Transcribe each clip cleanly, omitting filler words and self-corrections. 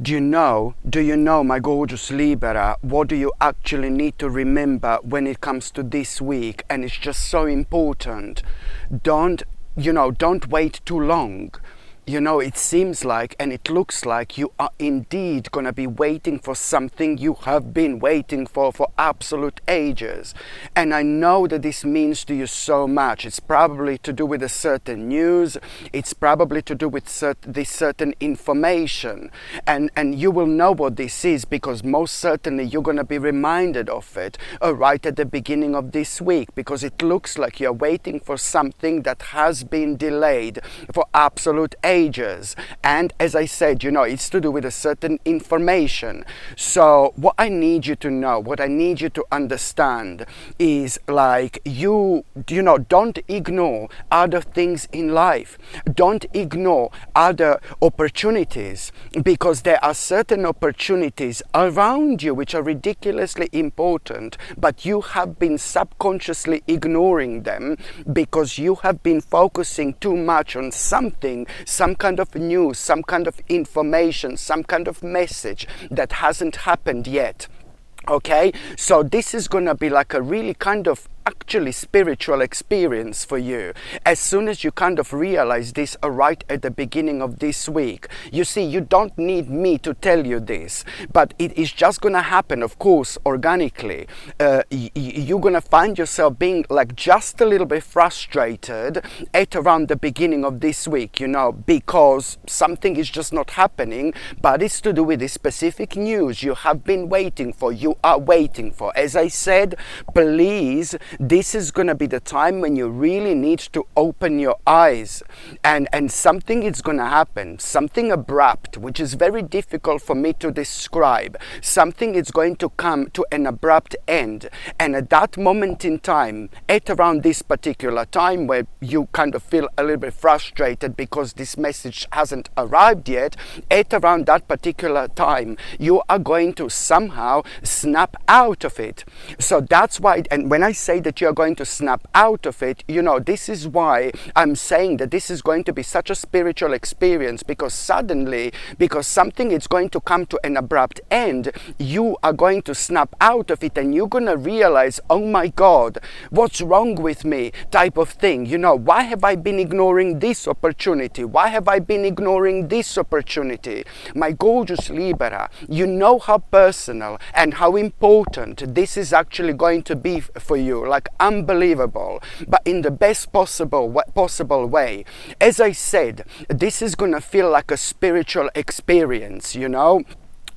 Do you know, my gorgeous Libra, what do you actually need to remember when it comes to this week? And it's just so important. Don't wait too long. It seems like and it looks like you are indeed going to be waiting for something you have been waiting for absolute ages. And I know that this means to you so much. It's probably to do with a certain news. It's probably to do with this certain information. And you will know what this is because most certainly you're going to be reminded of it right at the beginning of this week, because it looks like you're waiting for something that has been delayed for absolute ages. And as I said, it's to do with a certain information. So what I need you to know, what I need you to understand is like don't ignore other things in life. Don't ignore other opportunities, because there are certain opportunities around you which are ridiculously important, but you have been subconsciously ignoring them because you have been focusing too much on something, some kind of news, some kind of information, some kind of message that hasn't happened yet. Okay, so this is going to be like a really kind of actually spiritual experience for you as soon as you kind of realize this right at the beginning of this week. You see, you don't need me to tell you this, but it is just gonna happen, of course, organically. You're gonna find yourself being like just a little bit frustrated at around the beginning of this week, because something is just not happening, but it's to do with this specific news you have been waiting for, you are waiting for. As I said, please, this is going to be the time when you really need to open your eyes, and something is going to happen, something abrupt, which is very difficult for me to describe. Something is going to come to an abrupt end, and at that moment in time, at around this particular time where you kind of feel a little bit frustrated because this message hasn't arrived yet, at around that particular time, you are going to somehow snap out of it. So that's why, and when I say that you're going to snap out of it, this is why I'm saying that this is going to be such a spiritual experience, because something is going to come to an abrupt end, you are going to snap out of it and you're going to realize, oh my God, what's wrong with me type of thing. Why have I been ignoring this opportunity? Why have I been ignoring this opportunity? My gorgeous Libra, you know how personal and how important this is actually going to be for you, like unbelievable, but in the best possible way. As I said, this is gonna feel like a spiritual experience,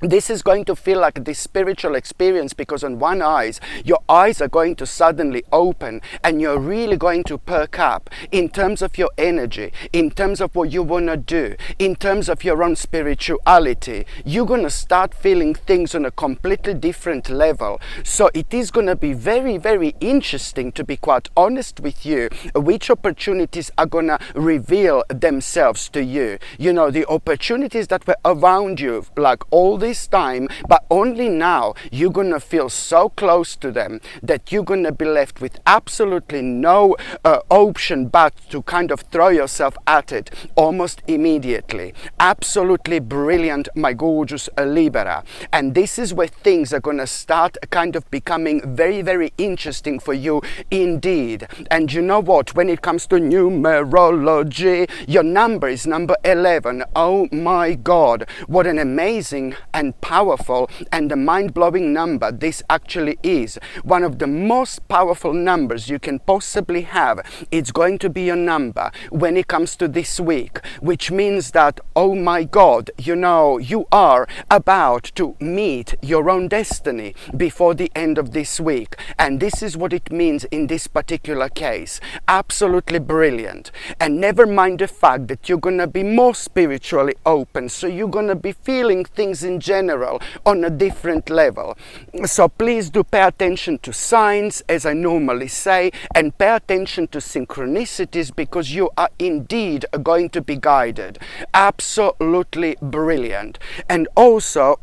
This is going to feel like this spiritual experience because on one eyes, your eyes are going to suddenly open and you're really going to perk up in terms of your energy, in terms of what you want to do, in terms of your own spirituality. You're going to start feeling things on a completely different level. So it is going to be very, very interesting, to be quite honest with you, which opportunities are going to reveal themselves to you. The opportunities that were around you, like all this time, but only now you're gonna feel so close to them that you're gonna be left with absolutely no option but to kind of throw yourself at it almost immediately. Absolutely brilliant, my gorgeous Libra. And this is where things are gonna start kind of becoming very, very interesting for you indeed. And you know what, when it comes to numerology, your number is number 11. Oh my God, what an amazing and powerful and a mind-blowing number this actually is. One of the most powerful numbers you can possibly have. It's going to be your number when it comes to this week, which means that, oh my God, you are about to meet your own destiny before the end of this week. And this is what it means in this particular case. Absolutely brilliant. And never mind the fact that you're going to be more spiritually open, so you're going to be feeling things in general on a different level. So please do pay attention to signs, as I normally say, and pay attention to synchronicities, because you are indeed going to be guided. Absolutely brilliant. And also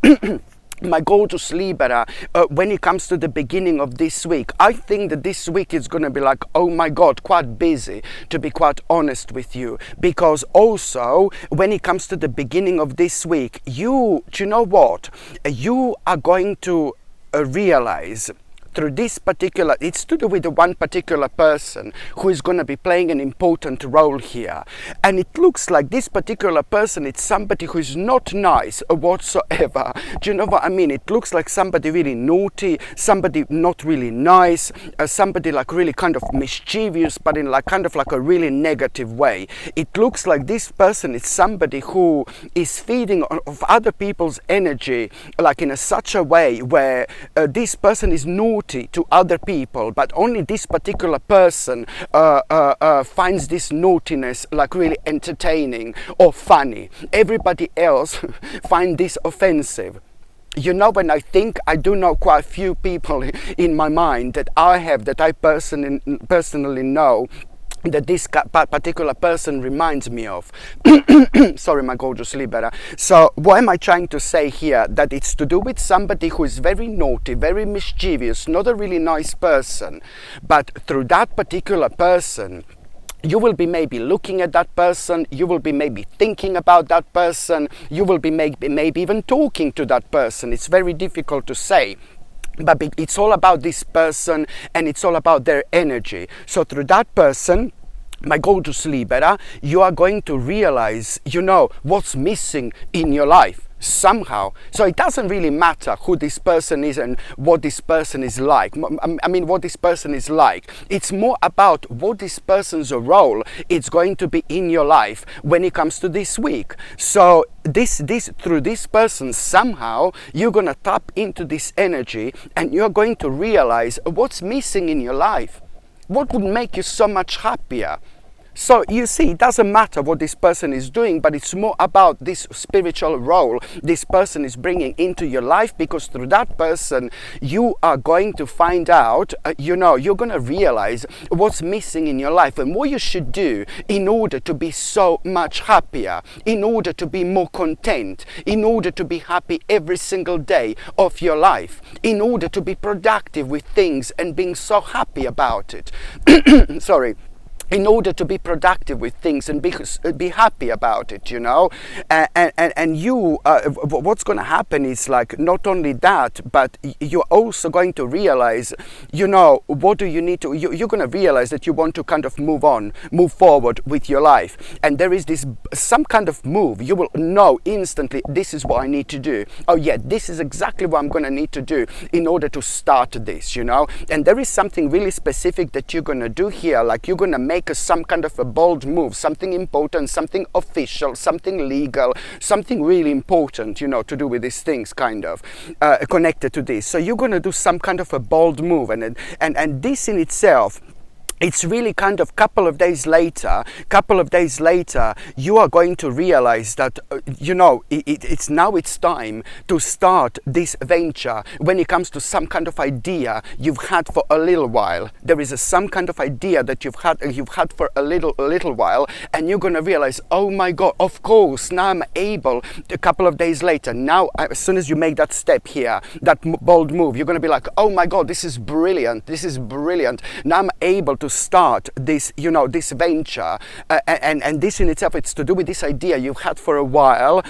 my gorgeous Libra, when it comes to the beginning of this week, I think that this week is going to be like, oh my God, quite busy, to be quite honest with you. Because also, when it comes to the beginning of this week, do you know what? You are going to realize through this particular, it's to do with the one particular person who is going to be playing an important role here. And it looks like this particular person, it's somebody who is not nice whatsoever. Do you know what I mean? It looks like somebody really naughty, somebody not really nice, somebody like really kind of mischievous, but in like kind of like a really negative way. It looks like this person is somebody who is feeding off other people's energy, like in such a way where this person is naughty to other people, but only this particular person finds this naughtiness like really entertaining or funny. Everybody else find this offensive. You know, when I think, I do know quite a few people in my mind that I personally know that this particular person reminds me of. Sorry, my gorgeous Libra. So what am I trying to say here? That it's to do with somebody who is very naughty, very mischievous, not a really nice person. But through that particular person, you will be maybe looking at that person, you will be maybe thinking about that person, you will be maybe even talking to that person. It's very difficult to say. But it's all about this person and it's all about their energy. So through that person, my gorgeous Libra, you are going to realize, you know, what's missing in your life somehow. So it doesn't really matter who this person is and what this person is like. I mean, what this person is like. It's more about what this person's role is going to be in your life when it comes to this week. So through this person, somehow you're gonna tap into this energy and you're going to realize what's missing in your life. What would make you so much happier? So you see, it doesn't matter what this person is doing, but it's more about this spiritual role this person is bringing into your life, because through that person you are going to find out, you know, you're going to realize what's missing in your life and what you should do in order to be so much happier, in order to be more content, in order to be happy every single day of your life, in order to be productive with things and being so happy about it. Sorry. In order to be productive with things and be happy about it, you know, and you, what's going to happen is like not only that, but you're also going to realize, you know, what do you need to, you're going to realize that you want to kind of move forward with your life, and there is this some kind of move. You will know instantly, this is what I need to do. Oh yeah, this is exactly what I'm going to need to do in order to start this, you know. And there is something really specific that you're going to do here, like you're going to make some kind of a bold move, something important, something official, something legal, something really important, you know, to do with these things, kind of connected to this. So you're going to do some kind of a bold move, and this in itself, it's really kind of couple of days later, you are going to realize that, you know, it's time to start this venture when it comes to some kind of idea you've had for a little while. There is some kind of idea that you've had for a little while, and you're going to realize, oh my God, of course, now I'm able, a couple of days later, now as soon as you make that step here, that bold move, you're going to be like, oh my God, this is brilliant. Now I'm able to start this, you know, this venture, and this in itself, it's to do with this idea you've had for a while,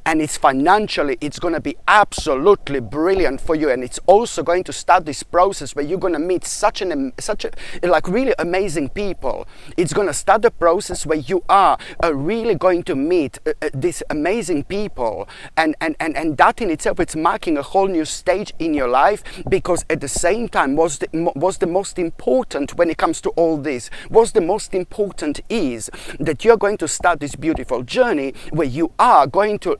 and it's financially, it's going to be absolutely brilliant for you, and it's also going to start this process where you're going to meet such like really amazing people. It's going to start the process where you are really going to meet these amazing people, and that in itself, it's marking a whole new stage in your life, because at the same time, was the most important when it comes to all this, what's the most important is that you're going to start this beautiful journey where you are going to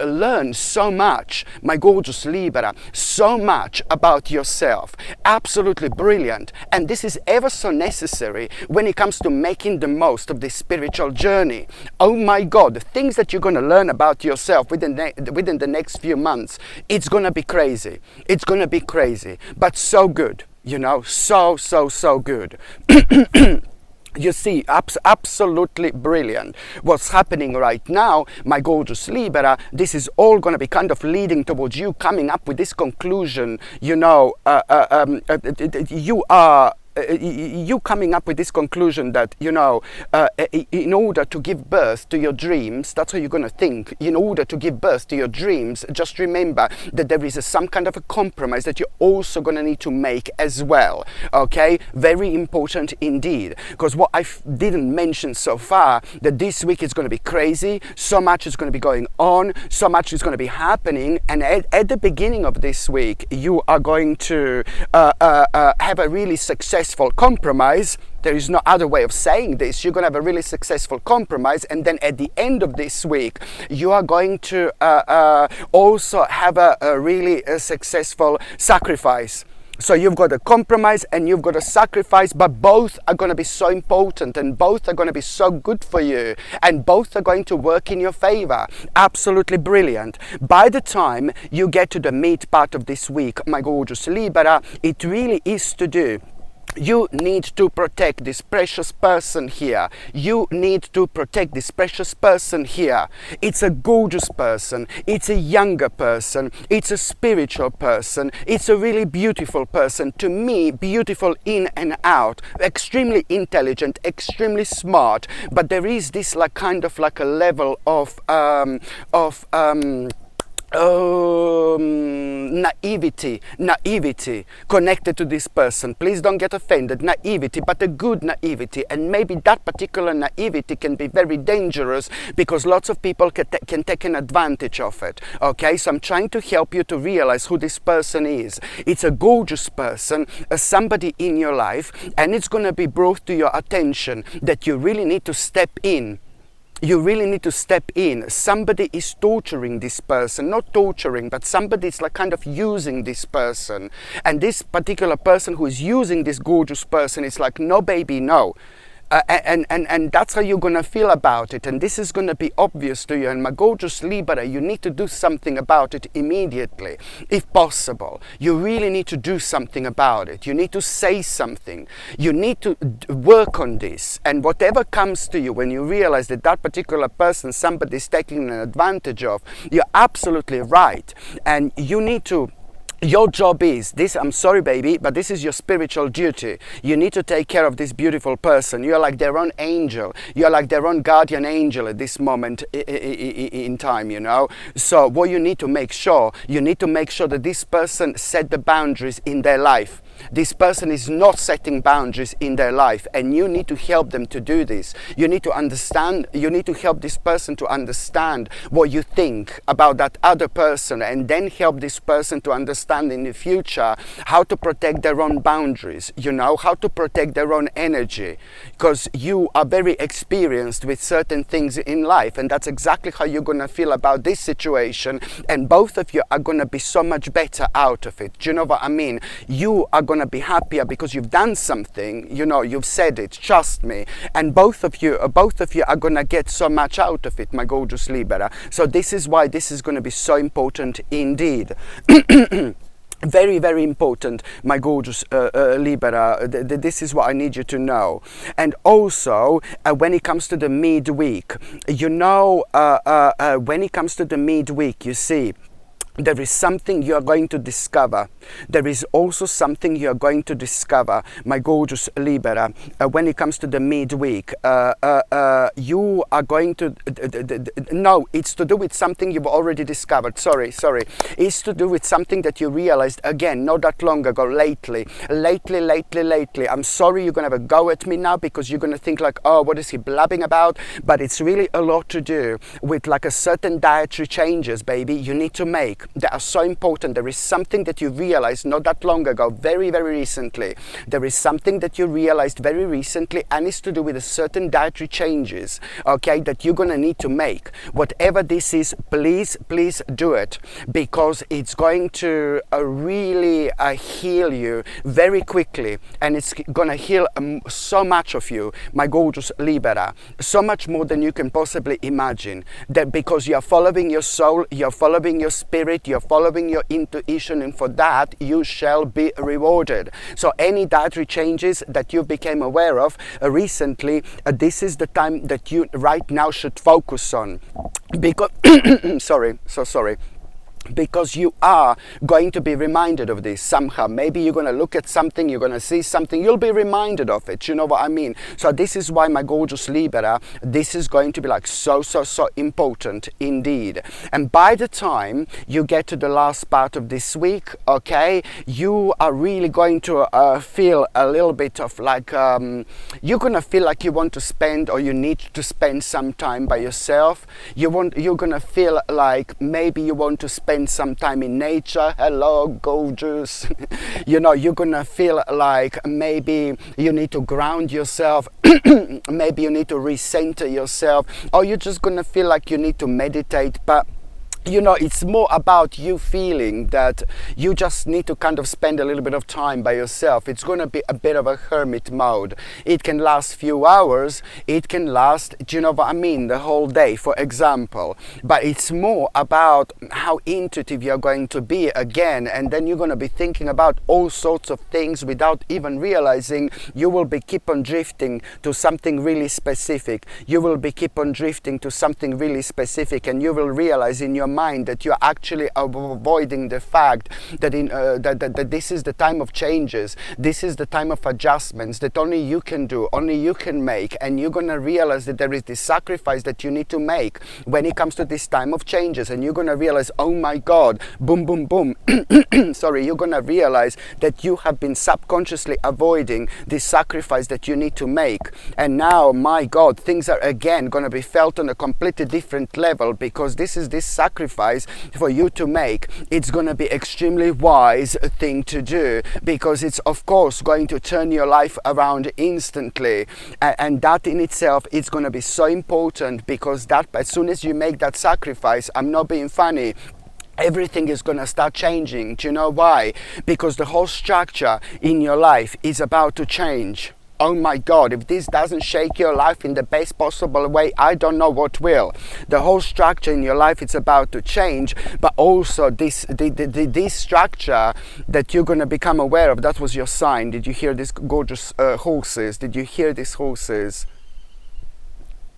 learn so much, my gorgeous Libra, so much about yourself. Absolutely brilliant. And this is ever so necessary when it comes to making the most of this spiritual journey. Oh my God, the things that you're going to learn about yourself within the next few months, it's going to be crazy. It's going to be crazy, but so good. You know, so good. You see, absolutely brilliant. What's happening right now, my gorgeous Libra, this is all going to be kind of leading towards you coming up with this conclusion, you know, you are you coming up with this conclusion that, you know, in order to give birth to your dreams, that's how you're going to think. In order to give birth to your dreams, just remember that there is some kind of a compromise that you're also going to need to make as well. Okay, very important indeed. Because what I didn't mention so far, that this week is going to be crazy. So much is going to be going on. So much is going to be happening. And at the beginning of this week, you are going to have a really successful compromise. There is no other way of saying this. You're going to have a really successful compromise, and then at the end of this week you are going to also have a really successful sacrifice. So you've got a compromise and you've got a sacrifice, but both are going to be so important and both are going to be so good for you and both are going to work in your favor. Absolutely brilliant. By the time you get to the meat part of this week, my gorgeous Libra, it really is to do. You need to protect this precious person here. You need to protect this precious person here. It's a gorgeous person. It's a younger person. It's a spiritual person. It's a really beautiful person. To me, beautiful in and out. Extremely intelligent, extremely smart. But there is this like kind of like a level of naivety connected to this person. Please don't get offended. Naivety, but a good naivety, and maybe that particular naivety can be very dangerous because lots of people can take an advantage of it. Okay, so I'm trying to help you to realize who this person is. It's a gorgeous person, somebody in your life, and it's going to be brought to your attention that you really need to step in. You really need to step in. Somebody is torturing this person, not torturing, but somebody is like kind of using this person. And this particular person who is using this gorgeous person is like, no baby, no. And that's how you're going to feel about it. And this is going to be obvious to you. And my gorgeous Libra, you need to do something about it immediately, if possible. You really need to do something about it. You need to say something. You need to work on this. And whatever comes to you when you realize that that particular person, somebody is taking an advantage of, you're absolutely right. And you need to... Your job is this. I'm sorry, baby, but this is your spiritual duty. You need to take care of this beautiful person. You're like their own angel. You're like their own guardian angel at this moment in time, you know. So what you need to make sure, that this person set the boundaries in their life. This person is not setting boundaries in their life, and you need to help them to do this. You need to understand, you need to help this person to understand what you think about that other person, and then help this person to understand in the future how to protect their own boundaries, you know, how to protect their own energy, because you are very experienced with certain things in life, and that's exactly how you're going to feel about this situation, and both of you are going to be so much better out of it. Do you know what I mean? You are going to be happier because you've done something, you know, you've said it, trust me, and both of you are going to get so much out of it, my gorgeous Libra. So this is why this is going to be so important indeed. Very, very important, my gorgeous Libra. This is what I need you to know. And also, when it comes to the midweek, you know, when it comes to the midweek, you see, there is something you are going to discover. There is also something you are going to discover, my gorgeous Libra, when it comes to the midweek. You are going to... no, it's to do with something you've already discovered. Sorry. It's to do with something that you realized, again, not that long ago, lately. I'm sorry you're going to have a go at me now because you're going to think like, oh, what is he blabbing about? But it's really a lot to do with like a certain dietary changes, baby, you need to make. That are so important. There is something that you realized not that long ago, very, very recently. There is something that you realized very recently, and it's to do with a certain dietary changes, okay, that you're going to need to make. Whatever this is, please do it, because it's going to really heal you very quickly, and it's going to heal so much of you, my gorgeous Libra, so much more than you can possibly imagine. That because you are following your soul, you're following your spirit, spirit, you're following your intuition, and for that you shall be rewarded. So any dietary changes that you became aware of recently, this is the time that you right now should focus on, because sorry, because you are going to be reminded of this somehow. Maybe you're going to look at something, you're going to see something, you'll be reminded of it. You know what I mean? So this is why, my gorgeous Libra, this is going to be like so important indeed. And by the time you get to the last part of this week, okay, you are really going to feel a little bit of like, you're going to feel like you want to spend, or you need to spend some time by yourself. You're going to feel like maybe you want to spend some time in nature. Hello, gorgeous. You know, you're gonna feel like maybe you need to ground yourself. Maybe you need to recenter yourself, or you're just gonna feel like you need to meditate. But you know, it's more about you feeling that you just need to kind of spend a little bit of time by yourself. It's going to be a bit of a hermit mode. It can last few hours. It can last, do you know what I mean, the whole day, for example. But it's more about how intuitive you're going to be again. And then you're going to be thinking about all sorts of things without even realizing. You will be keep on drifting to something really specific. You will be keep on drifting to something really specific, and you will realize in your mind that you're actually avoiding the fact that that this is the time of changes, this is the time of adjustments that only you can do, only you can make. And you're gonna realize that there is this sacrifice that you need to make when it comes to this time of changes. And you're gonna realize, oh my God, boom boom boom sorry, you're gonna realize that you have been subconsciously avoiding this sacrifice that you need to make. And now, my God, things are again gonna be felt on a completely different level, because this is this sacrifice for you to make. It's going to be extremely wise thing to do, because it's of course going to turn your life around instantly, and that in itself is going to be so important, because that as soon as you make that sacrifice, I'm not being funny, everything is going to start changing. Do you know why? Because the whole structure in your life is about to change. Oh my God, if this doesn't shake your life in the best possible way, I don't know what will. The whole structure in your life is about to change, but also this structure that you're going to become aware of, that was your sign. Did you hear this gorgeous horses? Did you hear these horses?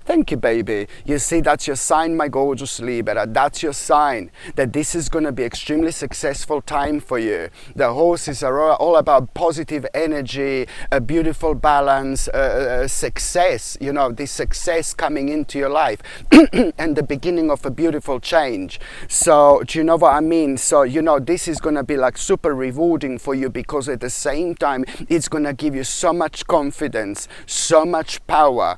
Thank you, baby. You see, that's your sign, my gorgeous Libra. That's your sign that this is going to be extremely successful time for you. The horses are all about positive energy, a beautiful balance, success, you know, this success coming into your life and the beginning of a beautiful change. So, do you know what I mean? So, you know, this is going to be like super rewarding for you, because at the same time, it's going to give you so much confidence, so much power,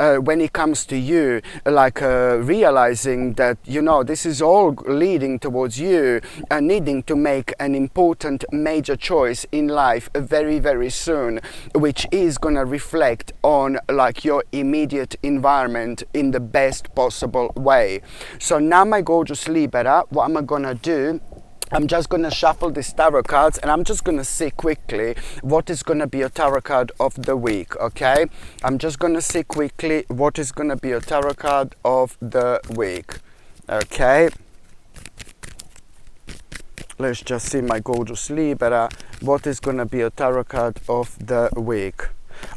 when it comes to you, like realizing that, you know, this is all leading towards you needing to make an important major choice in life very, very soon, which is going to reflect on like your immediate environment in the best possible way. So now, my gorgeous Libra, what am I going to do? I'm just going to shuffle these tarot cards, and I'm just going to see quickly what is going to be a tarot card of the week, okay? I'm just going to see quickly what is going to be a tarot card of the week, okay? Let's just see, my gorgeous Libra, what is going to be a tarot card of the week.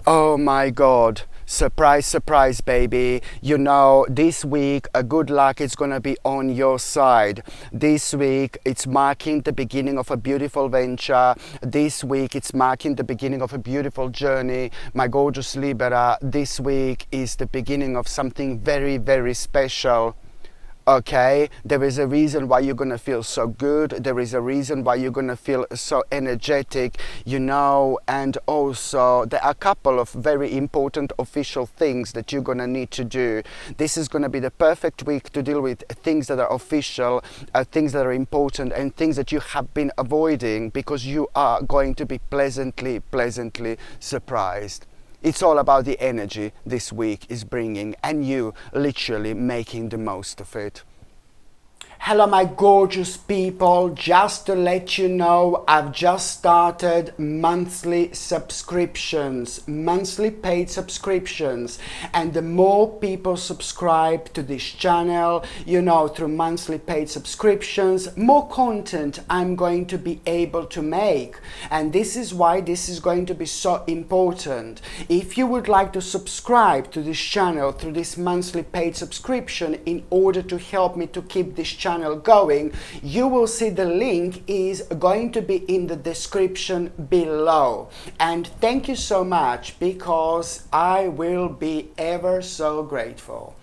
Oh my God. Surprise, surprise, baby. You know, this week, good luck is going to be on your side. This week, it's marking the beginning of a beautiful venture. This week, it's marking the beginning of a beautiful journey. My gorgeous Libra, this week is the beginning of something very, very special. Okay, there is a reason why you're going to feel so good. There is a reason why you're going to feel so energetic, you know, and also there are a couple of very important official things that you're going to need to do. This is going to be the perfect week to deal with things that are official, things that are important, and things that you have been avoiding, because you are going to be pleasantly surprised. It's all about the energy this week is bringing, and you literally making the most of it. Hello my gorgeous people, just to let you know, I've just started monthly subscriptions, monthly paid subscriptions, and the more people subscribe to this channel, you know, through monthly paid subscriptions, more content I'm going to be able to make. And this is why this is going to be so important. If you would like to subscribe to this channel through this monthly paid subscription in order to help me to keep this channel going, you will see the link is going to be in the description below. And thank you so much, because I will be ever so grateful.